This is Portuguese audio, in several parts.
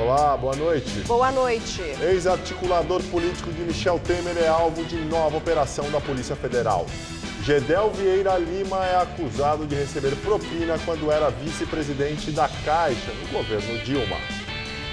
Olá, boa noite. Boa noite. Ex-articulador político de Michel Temer é alvo de nova operação da Polícia Federal. Gedel Vieira Lima é acusado de receber propina quando era vice-presidente da Caixa no governo Dilma.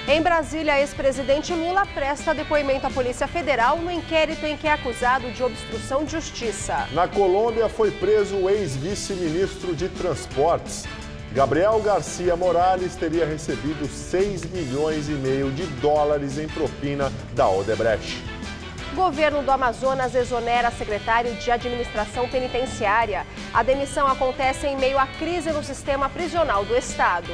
Em Brasília, ex-presidente Lula presta depoimento à Polícia Federal no inquérito em que é acusado de obstrução de justiça. Na Colômbia foi preso o ex-vice-ministro de Transportes. Gabriel Garcia Morales teria recebido 6,5 milhões de dólares em propina da Odebrecht. Governo do Amazonas exonera secretário de Administração Penitenciária. A demissão acontece em meio à crise no sistema prisional do estado.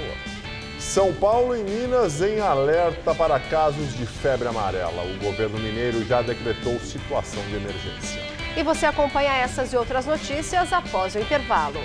São Paulo e Minas em alerta para casos de febre amarela. O governo mineiro já decretou situação de emergência. E você acompanha essas e outras notícias após o intervalo.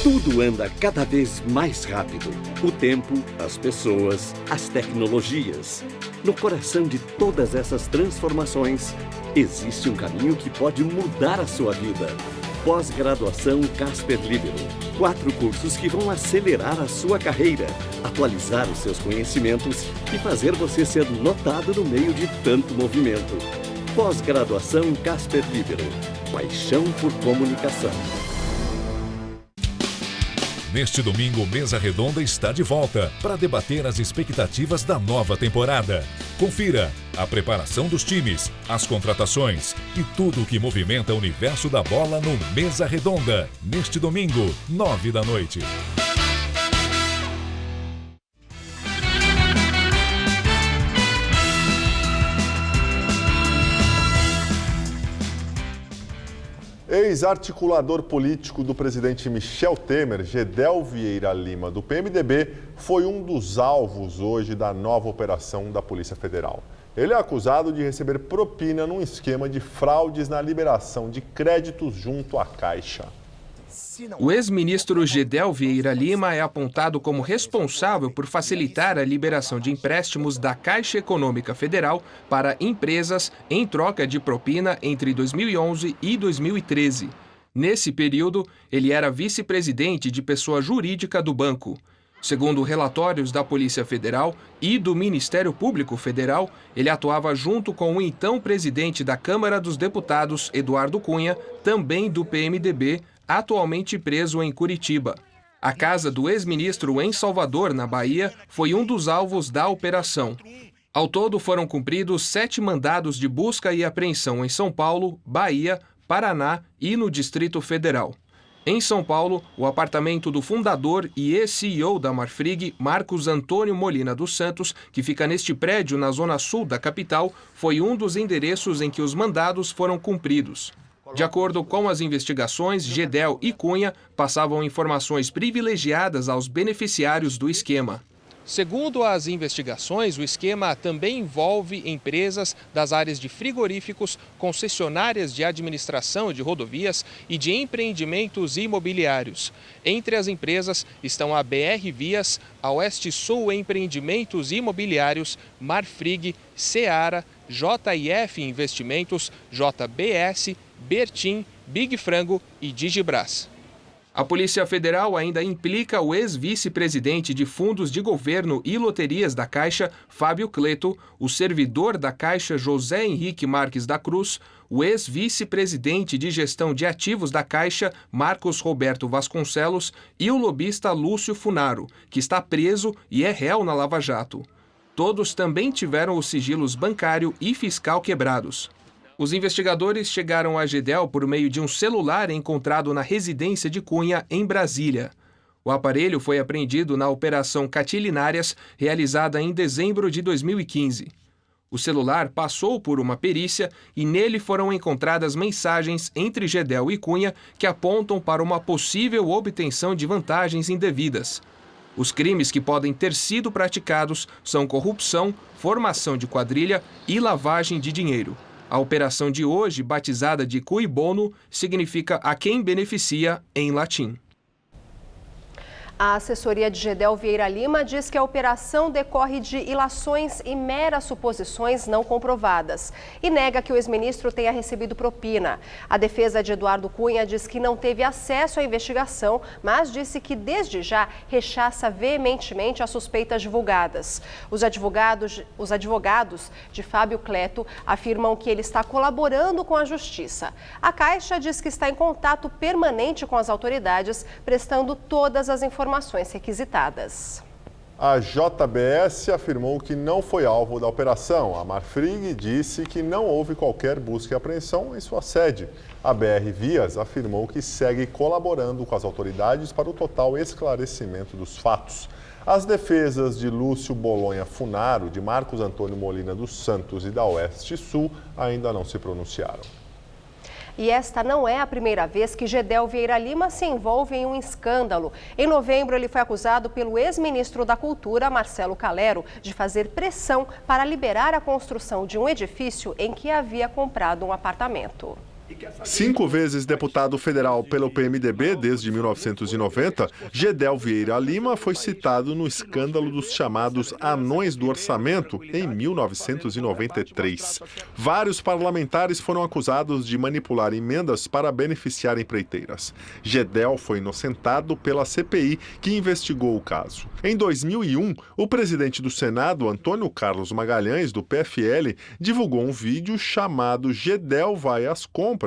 Tudo anda cada vez mais rápido. O tempo, as pessoas, as tecnologias. No coração de todas essas transformações, existe um caminho que pode mudar a sua vida. Pós-graduação Casper Libero. 4 cursos que vão acelerar a sua carreira, atualizar os seus conhecimentos e fazer você ser notado no meio de tanto movimento. Pós-graduação Casper Libero. Paixão por comunicação. Neste domingo, Mesa Redonda está de volta para debater as expectativas da nova temporada. Confira a preparação dos times, as contratações e tudo o que movimenta o universo da bola no Mesa Redonda. Neste domingo, 9 da noite. Ex-articulador político do presidente Michel Temer, Gedel Vieira Lima, do PMDB, foi um dos alvos hoje da nova operação da Polícia Federal. Ele é acusado de receber propina num esquema de fraudes na liberação de créditos junto à Caixa. O ex-ministro Gedel Vieira Lima é apontado como responsável por facilitar a liberação de empréstimos da Caixa Econômica Federal para empresas em troca de propina entre 2011 e 2013. Nesse período, ele era vice-presidente de pessoa jurídica do banco. Segundo relatórios da Polícia Federal e do Ministério Público Federal, ele atuava junto com o então presidente da Câmara dos Deputados, Eduardo Cunha, também do PMDB, atualmente preso em Curitiba. A casa do ex-ministro em Salvador, na Bahia, foi um dos alvos da operação. Ao todo, foram cumpridos 7 mandados de busca e apreensão em São Paulo, Bahia, Paraná e no Distrito Federal. Em São Paulo, o apartamento do fundador e ex-CEO da Marfrig, Marcos Antônio Molina dos Santos, que fica neste prédio na zona sul da capital, foi um dos endereços em que os mandados foram cumpridos. De acordo com as investigações, Gedel e Cunha passavam informações privilegiadas aos beneficiários do esquema. Segundo as investigações, o esquema também envolve empresas das áreas de frigoríficos, concessionárias de administração de rodovias e de empreendimentos imobiliários. Entre as empresas estão a BR Vias, a Oeste Sul Empreendimentos Imobiliários, Marfrig, Seara, JIF Investimentos, JBS, Bertin, Big Frango e Digibras. A Polícia Federal ainda implica o ex-vice-presidente de fundos de governo e loterias da Caixa, Fábio Cleto, o servidor da Caixa, José Henrique Marques da Cruz, o ex-vice-presidente de gestão de ativos da Caixa, Marcos Roberto Vasconcelos, e o lobista Lúcio Funaro, que está preso e é réu na Lava Jato. Todos também tiveram os sigilos bancário e fiscal quebrados. Os investigadores chegaram a Gedel por meio de um celular encontrado na residência de Cunha, em Brasília. O aparelho foi apreendido na Operação Catilinárias, realizada em dezembro de 2015. O celular passou por uma perícia e nele foram encontradas mensagens entre Gedel e Cunha que apontam para uma possível obtenção de vantagens indevidas. Os crimes que podem ter sido praticados são corrupção, formação de quadrilha e lavagem de dinheiro. A operação de hoje, batizada de cui bono, significa a quem beneficia em latim. A assessoria de Gedel Vieira Lima diz que a operação decorre de ilações e meras suposições não comprovadas e nega que o ex-ministro tenha recebido propina. A defesa de Eduardo Cunha diz que não teve acesso à investigação, mas disse que desde já rechaça veementemente as suspeitas divulgadas. Os advogados de Fábio Cleto afirmam que ele está colaborando com a justiça. A Caixa diz que está em contato permanente com as autoridades, prestando todas as informações requisitadas. A JBS afirmou que não foi alvo da operação. A Marfrig disse que não houve qualquer busca e apreensão em sua sede. A BR Vias afirmou que segue colaborando com as autoridades para o total esclarecimento dos fatos. As defesas de Lúcio Bolonha Funaro, de Marcos Antônio Molina dos Santos e da Oeste Sul ainda não se pronunciaram. E esta não é a primeira vez que Gedel Vieira Lima se envolve em um escândalo. Em novembro, ele foi acusado pelo ex-ministro da Cultura, Marcelo Calero, de fazer pressão para liberar a construção de um edifício em que havia comprado um apartamento. 5 vezes deputado federal pelo PMDB desde 1990, Gedel Vieira Lima foi citado no escândalo dos chamados anões do orçamento em 1993. Vários parlamentares foram acusados de manipular emendas para beneficiar empreiteiras. Gedel foi inocentado pela CPI, que investigou o caso. Em 2001, o presidente do Senado, Antônio Carlos Magalhães, do PFL, divulgou um vídeo chamado Gedel vai às compras,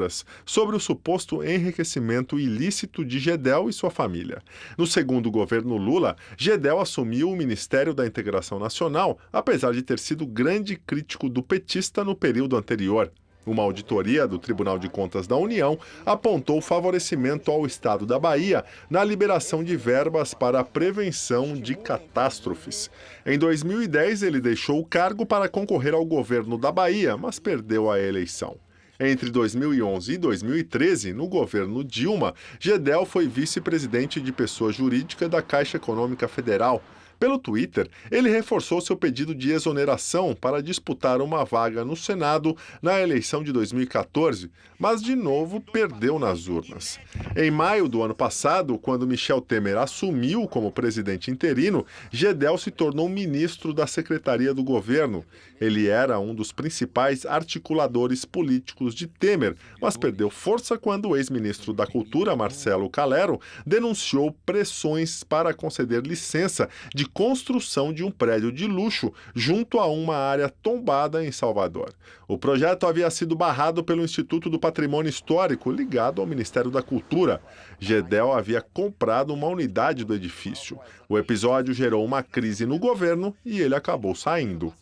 sobre o suposto enriquecimento ilícito de Gedel e sua família. No segundo governo Lula, Gedel assumiu o Ministério da Integração Nacional, apesar de ter sido grande crítico do petista no período anterior. Uma auditoria do Tribunal de Contas da União apontou favorecimento ao Estado da Bahia na liberação de verbas para a prevenção de catástrofes. Em 2010, ele deixou o cargo para concorrer ao governo da Bahia, mas perdeu a eleição. Entre 2011 e 2013, no governo Dilma, Gedel foi vice-presidente de pessoa jurídica da Caixa Econômica Federal. Pelo Twitter, ele reforçou seu pedido de exoneração para disputar uma vaga no Senado na eleição de 2014, mas de novo perdeu nas urnas. Em maio do ano passado, quando Michel Temer assumiu como presidente interino, Gedel se tornou ministro da Secretaria do Governo. Ele era um dos principais articuladores políticos de Temer, mas perdeu força quando o ex-ministro da Cultura, Marcelo Calero, denunciou pressões para conceder licença de construção de um prédio de luxo junto a uma área tombada em Salvador. O projeto havia sido barrado pelo Instituto do Patrimônio Histórico, ligado ao Ministério da Cultura. Gedel havia comprado uma unidade do edifício. O episódio gerou uma crise no governo e ele acabou saindo.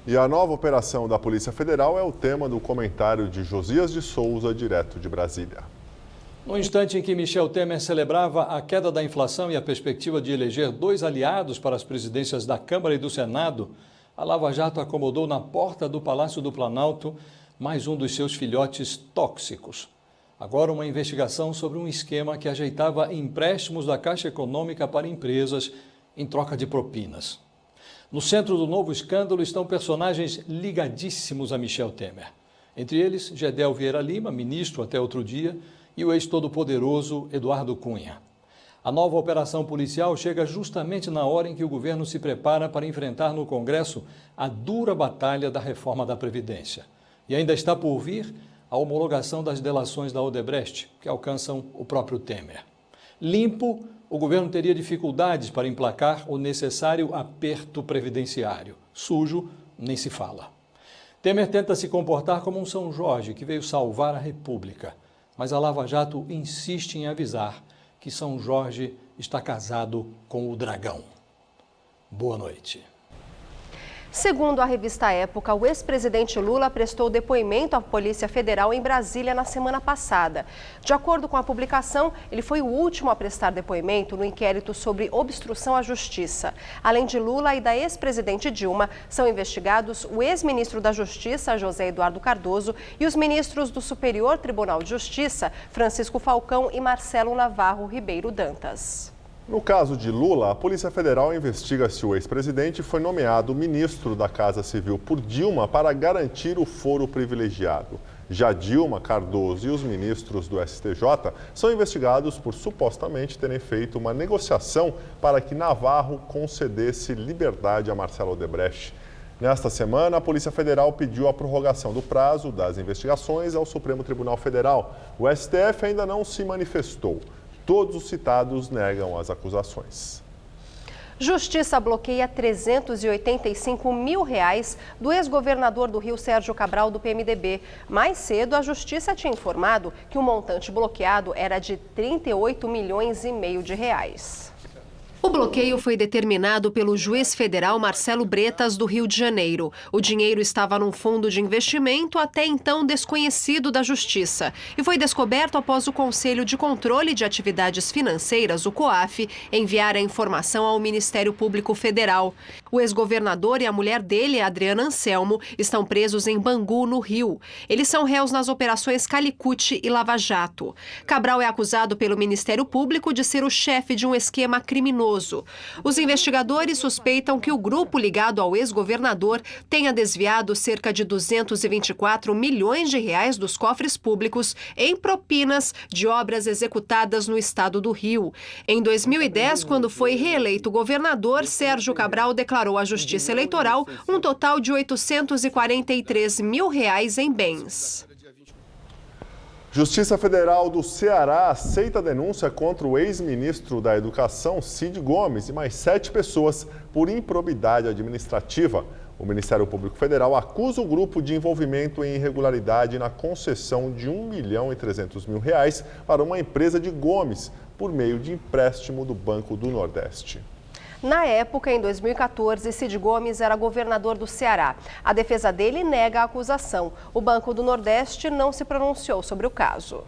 E a nova operação da Polícia Federal é o tema do comentário de Josias de Souza, direto de Brasília. No instante em que Michel Temer celebrava a queda da inflação e a perspectiva de eleger 2 aliados para as presidências da Câmara e do Senado, a Lava Jato acomodou na porta do Palácio do Planalto mais um dos seus filhotes tóxicos. Agora uma investigação sobre um esquema que ajeitava empréstimos da Caixa Econômica para empresas em troca de propinas. No centro do novo escândalo estão personagens ligadíssimos a Michel Temer. Entre eles, Gedel Vieira Lima, ministro até outro dia, e o ex-todo-poderoso Eduardo Cunha. A nova operação policial chega justamente na hora em que o governo se prepara para enfrentar no Congresso a dura batalha da reforma da Previdência. E ainda está por vir a homologação das delações da Odebrecht, que alcançam o próprio Temer. Limpo, o governo teria dificuldades para emplacar o necessário aperto previdenciário. Sujo, nem se fala. Temer tenta se comportar como um São Jorge que veio salvar a República. Mas a Lava Jato insiste em avisar que São Jorge está casado com o dragão. Boa noite. Segundo a revista Época, o ex-presidente Lula prestou depoimento à Polícia Federal em Brasília na semana passada. De acordo com a publicação, ele foi o último a prestar depoimento no inquérito sobre obstrução à justiça. Além de Lula e da ex-presidente Dilma, são investigados o ex-ministro da Justiça, José Eduardo Cardoso, e os ministros do Superior Tribunal de Justiça, Francisco Falcão e Marcelo Navarro Ribeiro Dantas. No caso de Lula, a Polícia Federal investiga se o ex-presidente foi nomeado ministro da Casa Civil por Dilma para garantir o foro privilegiado. Já Dilma, Cardoso e os ministros do STJ são investigados por supostamente terem feito uma negociação para que Navarro concedesse liberdade a Marcelo Odebrecht. Nesta semana, a Polícia Federal pediu a prorrogação do prazo das investigações ao Supremo Tribunal Federal. O STF ainda não se manifestou. Todos os citados negam as acusações. Justiça bloqueia R$ 385 mil do ex-governador do Rio, Sérgio Cabral, do PMDB. Mais cedo, a Justiça tinha informado que o montante bloqueado era de R$ 38,5 milhões de reais. O bloqueio foi determinado pelo juiz federal Marcelo Bretas, do Rio de Janeiro. O dinheiro estava num fundo de investimento até então desconhecido da Justiça e foi descoberto após o Conselho de Controle de Atividades Financeiras, o COAF, enviar a informação ao Ministério Público Federal. O ex-governador e a mulher dele, Adriana Anselmo, estão presos em Bangu, no Rio. Eles são réus nas operações Calicut e Lava Jato. Cabral é acusado pelo Ministério Público de ser o chefe de um esquema criminoso. Os investigadores suspeitam que o grupo ligado ao ex-governador tenha desviado cerca de R$ 224 milhões dos cofres públicos em propinas de obras executadas no estado do Rio. Em 2010, quando foi reeleito governador, Sérgio Cabral declarou à Justiça Eleitoral um total de R$ 843 mil em bens. Justiça Federal do Ceará aceita a denúncia contra o ex-ministro da Educação, Cid Gomes, e mais 7 pessoas por improbidade administrativa. O Ministério Público Federal acusa o grupo de envolvimento em irregularidade na concessão de R$ 1.300.000 para uma empresa de Gomes, por meio de empréstimo do Banco do Nordeste. Na época, em 2014, Cid Gomes era governador do Ceará. A defesa dele nega a acusação. O Banco do Nordeste não se pronunciou sobre o caso.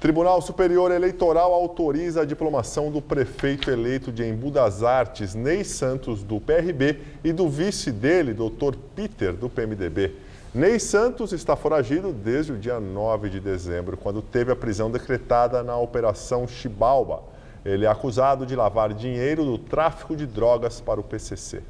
Tribunal Superior Eleitoral autoriza a diplomação do prefeito eleito de Embu das Artes, Ney Santos, do PRB, e do vice dele, Dr. Peter, do PMDB. Ney Santos está foragido desde o dia 9 de dezembro, quando teve a prisão decretada na Operação Chibalba. Ele é acusado de lavar dinheiro do tráfico de drogas para o PCC.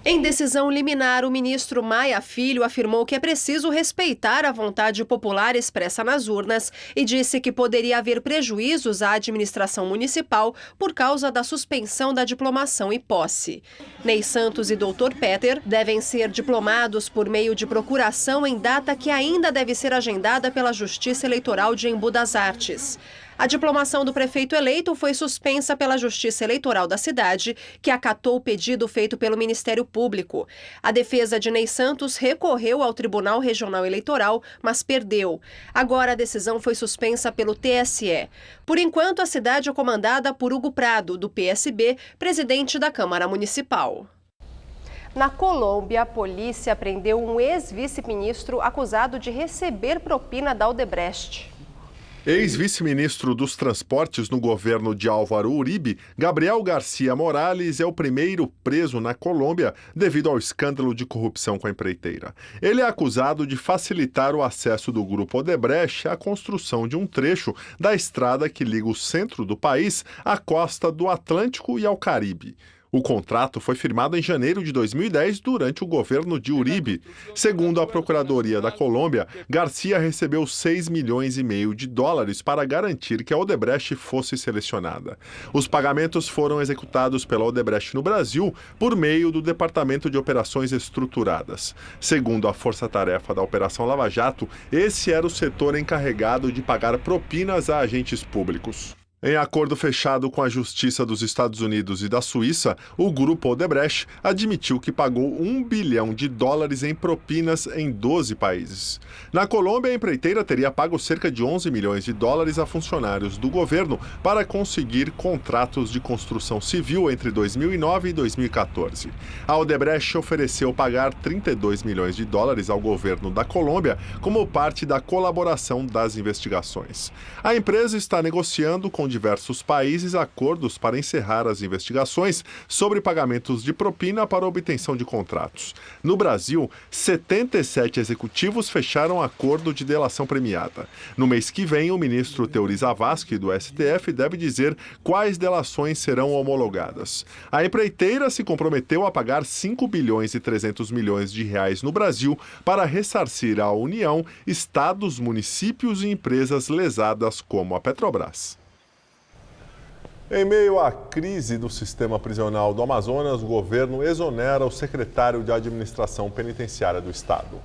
Em decisão liminar, o ministro Maia Filho afirmou que é preciso respeitar a vontade popular expressa nas urnas e disse que poderia haver prejuízos à administração municipal por causa da suspensão da diplomação e posse. Ney Santos e Dr. Peter devem ser diplomados por meio de procuração em data que ainda deve ser agendada pela Justiça Eleitoral de Embu das Artes. A diplomação do prefeito eleito foi suspensa pela Justiça Eleitoral da cidade, que acatou o pedido feito pelo Ministério Público. A defesa de Ney Santos recorreu ao Tribunal Regional Eleitoral, mas perdeu. Agora a decisão foi suspensa pelo TSE. Por enquanto, a cidade é comandada por Hugo Prado, do PSB, presidente da Câmara Municipal. Na Colômbia, a polícia prendeu um ex-vice-ministro acusado de receber propina da Odebrecht. Ex-vice-ministro dos Transportes no governo de Álvaro Uribe, Gabriel Garcia Morales é o primeiro preso na Colômbia devido ao escândalo de corrupção com a empreiteira. Ele é acusado de facilitar o acesso do grupo Odebrecht à construção de um trecho da estrada que liga o centro do país à costa do Atlântico e ao Caribe. O contrato foi firmado em janeiro de 2010 durante o governo de Uribe. Segundo a Procuradoria da Colômbia, Garcia recebeu $6,5 milhões para garantir que a Odebrecht fosse selecionada. Os pagamentos foram executados pela Odebrecht no Brasil por meio do Departamento de Operações Estruturadas. Segundo a Força-Tarefa da Operação Lava Jato, esse era o setor encarregado de pagar propinas a agentes públicos. Em acordo fechado com a Justiça dos Estados Unidos e da Suíça, o grupo Odebrecht admitiu que pagou $1 bilhão em propinas em 12 países. Na Colômbia, a empreiteira teria pago cerca de $11 milhões a funcionários do governo para conseguir contratos de construção civil entre 2009 e 2014. A Odebrecht ofereceu pagar $32 milhões ao governo da Colômbia como parte da colaboração das investigações. A empresa está negociando com diversos países acordos para encerrar as investigações sobre pagamentos de propina para obtenção de contratos. No Brasil, 77 executivos fecharam acordo de delação premiada. No mês que vem, o ministro Teori Zavascki, do STF, deve dizer quais delações serão homologadas. A empreiteira se comprometeu a pagar R$5 bilhões e 300 milhões no Brasil para ressarcir à União, estados, municípios e empresas lesadas como a Petrobras. Em meio à crise do sistema prisional do Amazonas, o governo exonera o secretário de Administração Penitenciária do estado.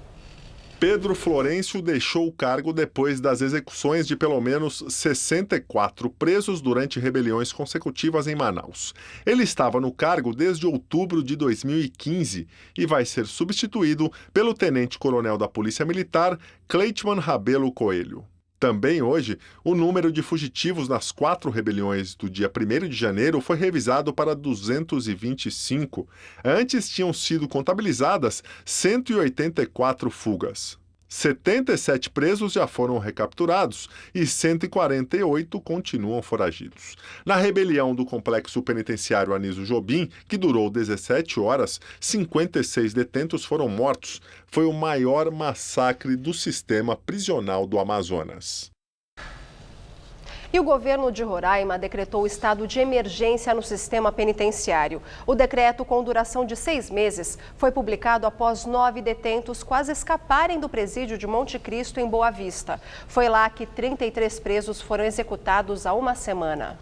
Pedro Florencio deixou o cargo depois das execuções de pelo menos 64 presos durante rebeliões consecutivas em Manaus. Ele estava no cargo desde outubro de 2015 e vai ser substituído pelo tenente-coronel da Polícia Militar, Cleitman Rabelo Coelho. Também hoje, o número de fugitivos nas 4 rebeliões do dia 1º de janeiro foi revisado para 225. Antes tinham sido contabilizadas 184 fugas. 77 presos já foram recapturados e 148 continuam foragidos. Na rebelião do complexo penitenciário Anísio Jobim, que durou 17 horas, 56 detentos foram mortos. Foi o maior massacre do sistema prisional do Amazonas. E o governo de Roraima decretou estado de emergência no sistema penitenciário. O decreto, com duração de 6 meses, foi publicado após 9 detentos quase escaparem do presídio de Monte Cristo, em Boa Vista. Foi lá que 33 presos foram executados há uma semana.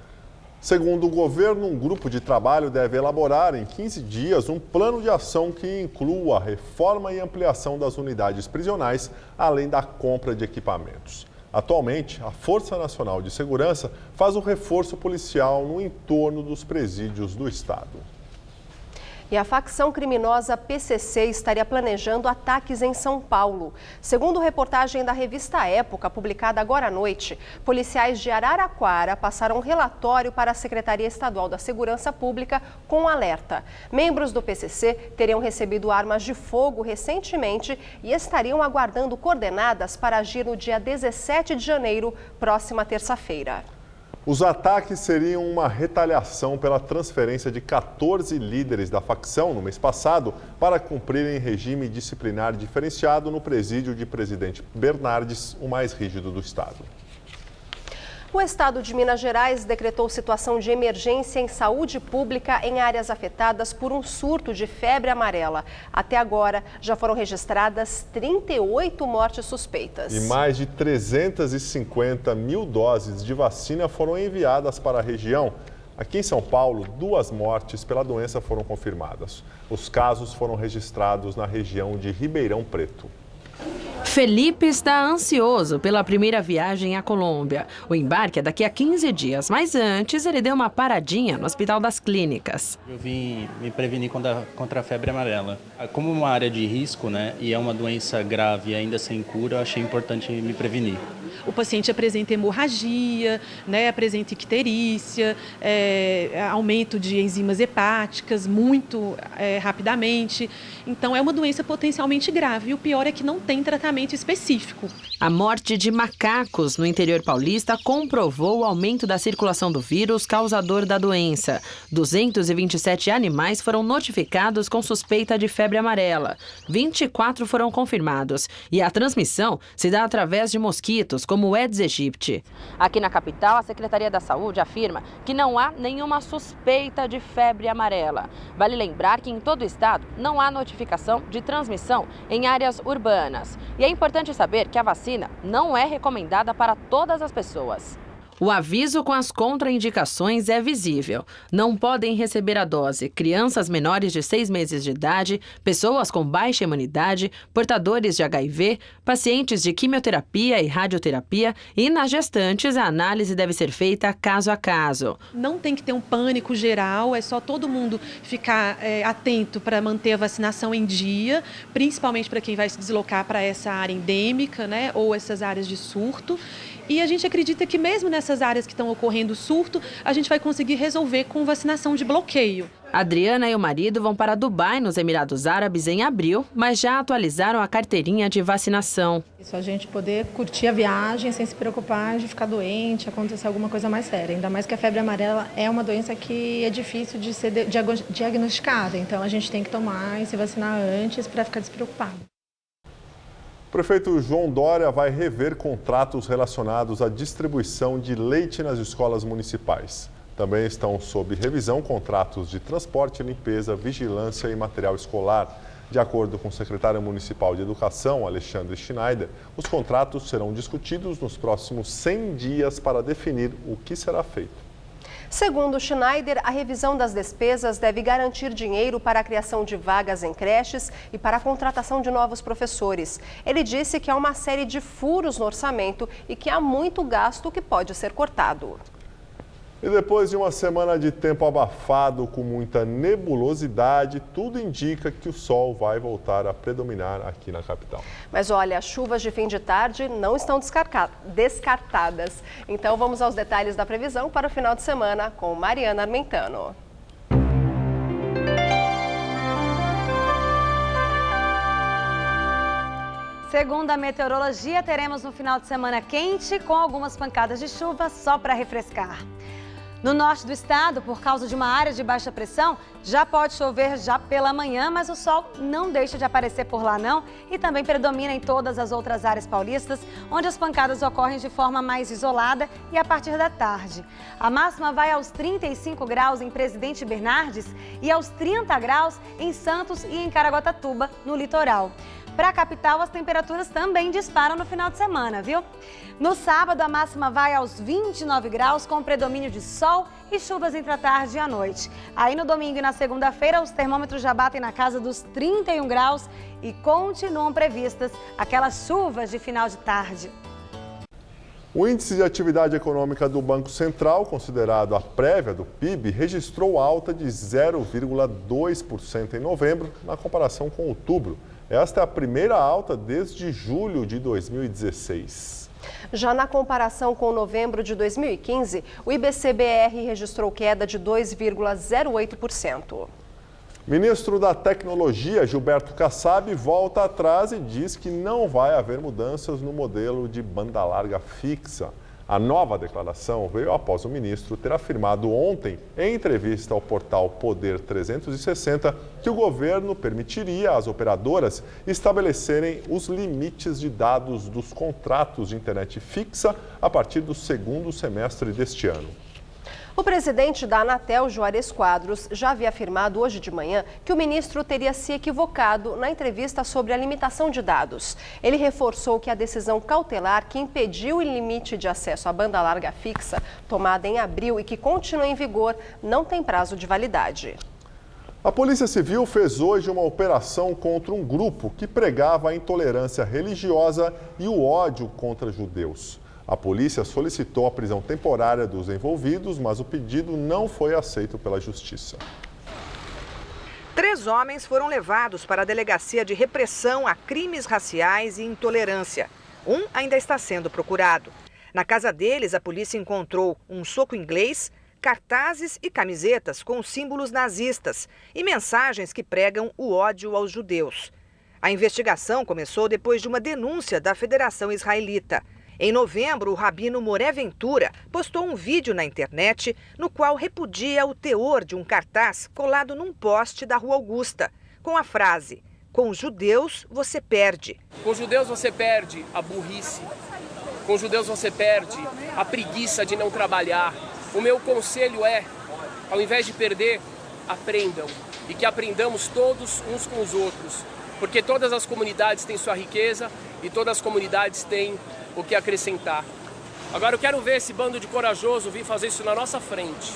Segundo o governo, um grupo de trabalho deve elaborar em 15 dias um plano de ação que inclua a reforma e ampliação das unidades prisionais, além da compra de equipamentos. Atualmente, a Força Nacional de Segurança faz o reforço policial no entorno dos presídios do estado. E a facção criminosa PCC estaria planejando ataques em São Paulo. Segundo reportagem da revista Época, publicada agora à noite, policiais de Araraquara passaram um relatório para a Secretaria Estadual da Segurança Pública com alerta. Membros do PCC teriam recebido armas de fogo recentemente e estariam aguardando coordenadas para agir no dia 17 de janeiro, próxima terça-feira. Os ataques seriam uma retaliação pela transferência de 14 líderes da facção no mês passado para cumprirem regime disciplinar diferenciado no presídio de Presidente Bernardes, o mais rígido do estado. O estado de Minas Gerais decretou situação de emergência em saúde pública em áreas afetadas por um surto de febre amarela. Até agora, já foram registradas 38 mortes suspeitas. E mais de 350 mil doses de vacina foram enviadas para a região. Aqui em São Paulo, 2 mortes pela doença foram confirmadas. Os casos foram registrados na região de Ribeirão Preto. Felipe está ansioso pela primeira viagem à Colômbia. O embarque é daqui a 15 dias, mas antes ele deu uma paradinha no Hospital das Clínicas. Eu vim me prevenir contra a febre amarela. Como uma área de risco, né, e é uma doença grave ainda sem cura, eu achei importante me prevenir. O paciente apresenta hemorragia, né, apresenta icterícia, aumento de enzimas hepáticas muito rapidamente. Então é uma doença potencialmente grave e o pior é que não tem tratamento específico. A morte de macacos no interior paulista comprovou o aumento da circulação do vírus causador da doença. 227 animais foram notificados com suspeita de febre amarela. 24 foram confirmados. E a transmissão se dá através de mosquitos, como o Aedes aegypti. Aqui na capital, a Secretaria da Saúde afirma que não há nenhuma suspeita de febre amarela. Vale lembrar que em todo o estado não há notificação de transmissão em áreas urbanas. E é importante saber que a vacina não é recomendada para todas as pessoas. O aviso com as contraindicações é visível. Não podem receber a dose crianças menores de 6 meses de idade, pessoas com baixa imunidade, portadores de HIV, pacientes de quimioterapia e radioterapia e nas gestantes a análise deve ser feita caso a caso. Não tem que ter um pânico geral, é só todo mundo ficar atento para manter a vacinação em dia, principalmente para quem vai se deslocar para essa área endêmica, né, ou essas áreas de surto. E a gente acredita que mesmo nessas áreas que estão ocorrendo surto, a gente vai conseguir resolver com vacinação de bloqueio. Adriana e o marido vão para Dubai, nos Emirados Árabes, em abril, mas já atualizaram a carteirinha de vacinação. Isso, a gente poder curtir a viagem sem se preocupar de ficar doente, acontecer alguma coisa mais séria. Ainda mais que a febre amarela é uma doença que é difícil de ser diagnosticada. Então a gente tem que tomar e se vacinar antes para ficar despreocupado. O prefeito João Dória vai rever contratos relacionados à distribuição de leite nas escolas municipais. Também estão sob revisão contratos de transporte, limpeza, vigilância e material escolar. De acordo com o secretário municipal de Educação, Alexandre Schneider, os contratos serão discutidos nos próximos 100 dias para definir o que será feito. Segundo Schneider, a revisão das despesas deve garantir dinheiro para a criação de vagas em creches e para a contratação de novos professores. Ele disse que há uma série de furos no orçamento e que há muito gasto que pode ser cortado. E depois de uma semana de tempo abafado, com muita nebulosidade, tudo indica que o sol vai voltar a predominar aqui na capital. Mas olha, as chuvas de fim de tarde não estão descartadas. Então vamos aos detalhes da previsão para o final de semana com Mariana Armentano. Segundo a meteorologia, teremos um final de semana quente com algumas pancadas de chuva só para refrescar. No norte do estado, por causa de uma área de baixa pressão, já pode chover já pela manhã, mas o sol não deixa de aparecer por lá não e também predomina em todas as outras áreas paulistas, onde as pancadas ocorrem de forma mais isolada e a partir da tarde. A máxima vai aos 35 graus em Presidente Bernardes e aos 30 graus em Santos e em Caraguatatuba, no litoral. Para a capital, as temperaturas também disparam no final de semana, viu? No sábado, a máxima vai aos 29 graus, com predomínio de sol e chuvas entre a tarde e a noite. Aí no domingo e na segunda-feira, os termômetros já batem na casa dos 31 graus e continuam previstas aquelas chuvas de final de tarde. O Índice de Atividade Econômica do Banco Central, considerado a prévia do PIB, registrou alta de 0,2% em novembro, na comparação com outubro. Esta é a primeira alta desde julho de 2016. Já na comparação com novembro de 2015, o IBC-BR registrou queda de 2,08%. Ministro da Tecnologia, Gilberto Kassab, volta atrás e diz que não vai haver mudanças no modelo de banda larga fixa. A nova declaração veio após o ministro ter afirmado ontem, em entrevista ao portal Poder 360, que o governo permitiria às operadoras estabelecerem os limites de dados dos contratos de internet fixa a partir do segundo semestre deste ano. O presidente da Anatel, Juarez Quadros, já havia afirmado hoje de manhã que o ministro teria se equivocado na entrevista sobre a limitação de dados. Ele reforçou que a decisão cautelar que impediu o limite de acesso à banda larga fixa, tomada em abril e que continua em vigor, não tem prazo de validade. A Polícia Civil fez hoje uma operação contra um grupo que pregava a intolerância religiosa e o ódio contra judeus. A polícia solicitou a prisão temporária dos envolvidos, mas o pedido não foi aceito pela Justiça. 3 homens foram levados para a Delegacia de Repressão a Crimes Raciais e Intolerância. Um ainda está sendo procurado. Na casa deles, a polícia encontrou um soco inglês, cartazes e camisetas com símbolos nazistas e mensagens que pregam o ódio aos judeus. A investigação começou depois de uma denúncia da Federação Israelita. Em novembro, o rabino Moré Ventura postou um vídeo na internet no qual repudia o teor de um cartaz colado num poste da Rua Augusta, com a frase: "Com judeus você perde". Com judeus você perde a burrice. Com judeus você perde a preguiça de não trabalhar. O meu conselho é, ao invés de perder, aprendam. E que aprendamos todos uns com os outros. Porque todas as comunidades têm sua riqueza e todas as comunidades têm o que acrescentar. Agora eu quero ver esse bando de corajoso vir fazer isso na nossa frente.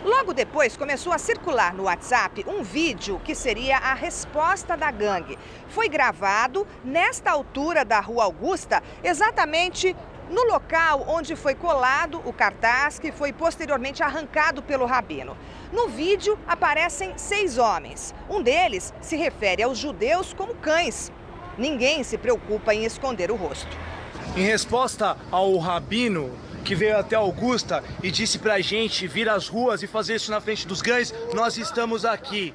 Logo depois, começou a circular no WhatsApp um vídeo que seria a resposta da gangue. Foi gravado nesta altura da Rua Augusta, exatamente no local onde foi colado o cartaz que foi posteriormente arrancado pelo Rabino. No vídeo aparecem 6 homens. Um deles se refere aos judeus como cães. Ninguém se preocupa em esconder o rosto. Em resposta ao Rabino, que veio até Augusta e disse pra gente vir às ruas e fazer isso na frente dos cães, nós estamos aqui.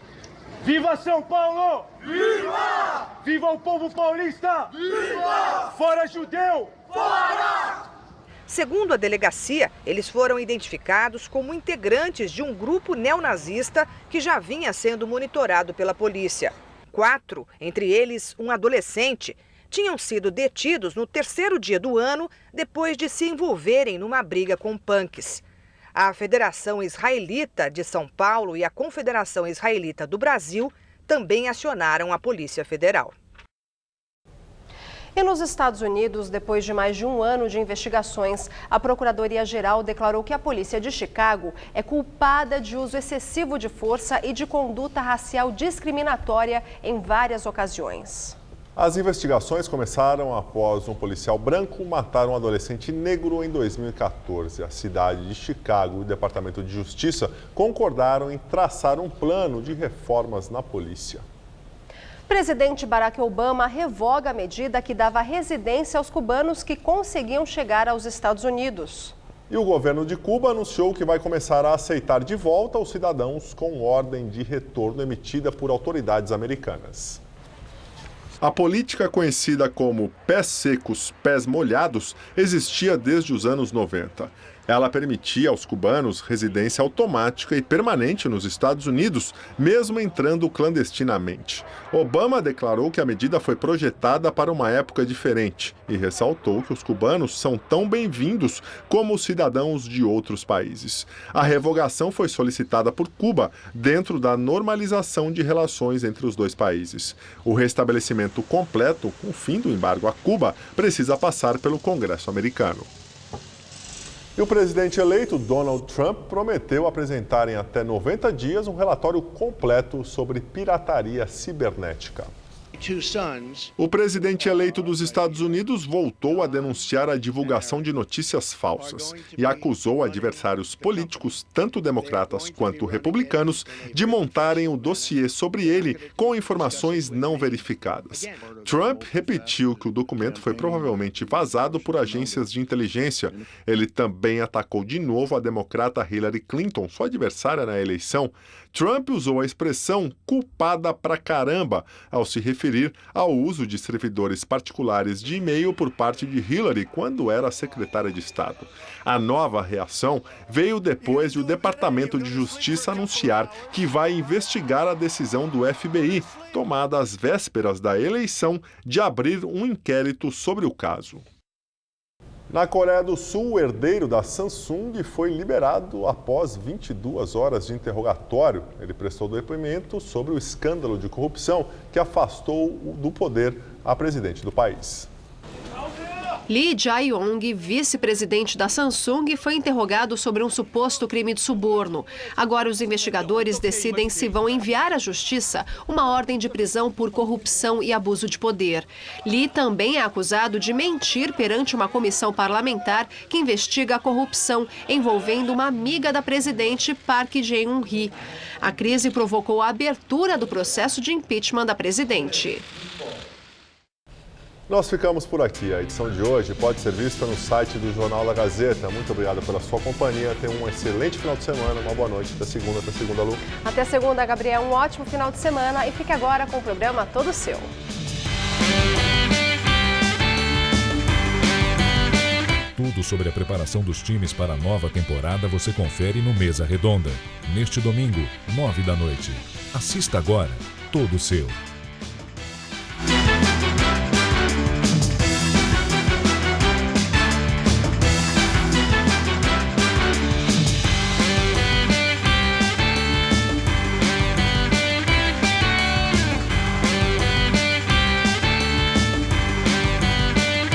Viva São Paulo! Viva! Viva o povo paulista! Viva! Fora judeu! Fora! Segundo a delegacia, eles foram identificados como integrantes de um grupo neonazista que já vinha sendo monitorado pela polícia. 4, entre eles um adolescente, tinham sido detidos no 3º dia do ano depois de se envolverem numa briga com punks. A Federação Israelita de São Paulo e a Confederação Israelita do Brasil também acionaram a Polícia Federal. E nos Estados Unidos, depois de mais de um ano de investigações, a Procuradoria-Geral declarou que a polícia de Chicago é culpada de uso excessivo de força e de conduta racial discriminatória em várias ocasiões. As investigações começaram após um policial branco matar um adolescente negro em 2014. A cidade de Chicago e o Departamento de Justiça concordaram em traçar um plano de reformas na polícia. Presidente Barack Obama revoga a medida que dava residência aos cubanos que conseguiam chegar aos Estados Unidos. E o governo de Cuba anunciou que vai começar a aceitar de volta os cidadãos com ordem de retorno emitida por autoridades americanas. A política conhecida como pés secos, pés molhados existia desde os anos 90. Ela permitia aos cubanos residência automática e permanente nos Estados Unidos, mesmo entrando clandestinamente. Obama declarou que a medida foi projetada para uma época diferente e ressaltou que os cubanos são tão bem-vindos como os cidadãos de outros países. A revogação foi solicitada por Cuba dentro da normalização de relações entre os dois países. O restabelecimento completo, com o fim do embargo a Cuba, precisa passar pelo Congresso americano. E o presidente eleito, Donald Trump, prometeu apresentar em até 90 dias um relatório completo sobre pirataria cibernética. O presidente eleito dos Estados Unidos voltou a denunciar a divulgação de notícias falsas e acusou adversários políticos, tanto democratas quanto republicanos, de montarem o dossiê sobre ele com informações não verificadas. Trump repetiu que o documento foi provavelmente vazado por agências de inteligência. Ele também atacou de novo a democrata Hillary Clinton, sua adversária na eleição. Trump usou a expressão culpada pra caramba ao se referir ao uso de servidores particulares de e-mail por parte de Hillary quando era secretária de Estado. A nova reação veio depois de o Departamento de Justiça anunciar que vai investigar a decisão do FBI, tomada às vésperas da eleição, de abrir um inquérito sobre o caso. Na Coreia do Sul, o herdeiro da Samsung foi liberado após 22 horas de interrogatório. Ele prestou depoimento sobre o escândalo de corrupção que afastou do poder a presidente do país. Lee Jae-yong, vice-presidente da Samsung, foi interrogado sobre um suposto crime de suborno. Agora os investigadores decidem se vão enviar à justiça uma ordem de prisão por corrupção e abuso de poder. Lee também é acusado de mentir perante uma comissão parlamentar que investiga a corrupção envolvendo uma amiga da presidente, Park Geun-hye. A crise provocou a abertura do processo de impeachment da presidente. Nós ficamos por aqui. A edição de hoje pode ser vista no site do Jornal da Gazeta. Muito obrigado pela sua companhia. Tenha um excelente final de semana. Uma boa noite. Até segunda, Lu. Até segunda, Gabriel. Um ótimo final de semana. E fique agora com o programa todo seu. Tudo sobre a preparação dos times para a nova temporada você confere no Mesa Redonda. Neste domingo, 9 da noite. Assista agora. Todo seu.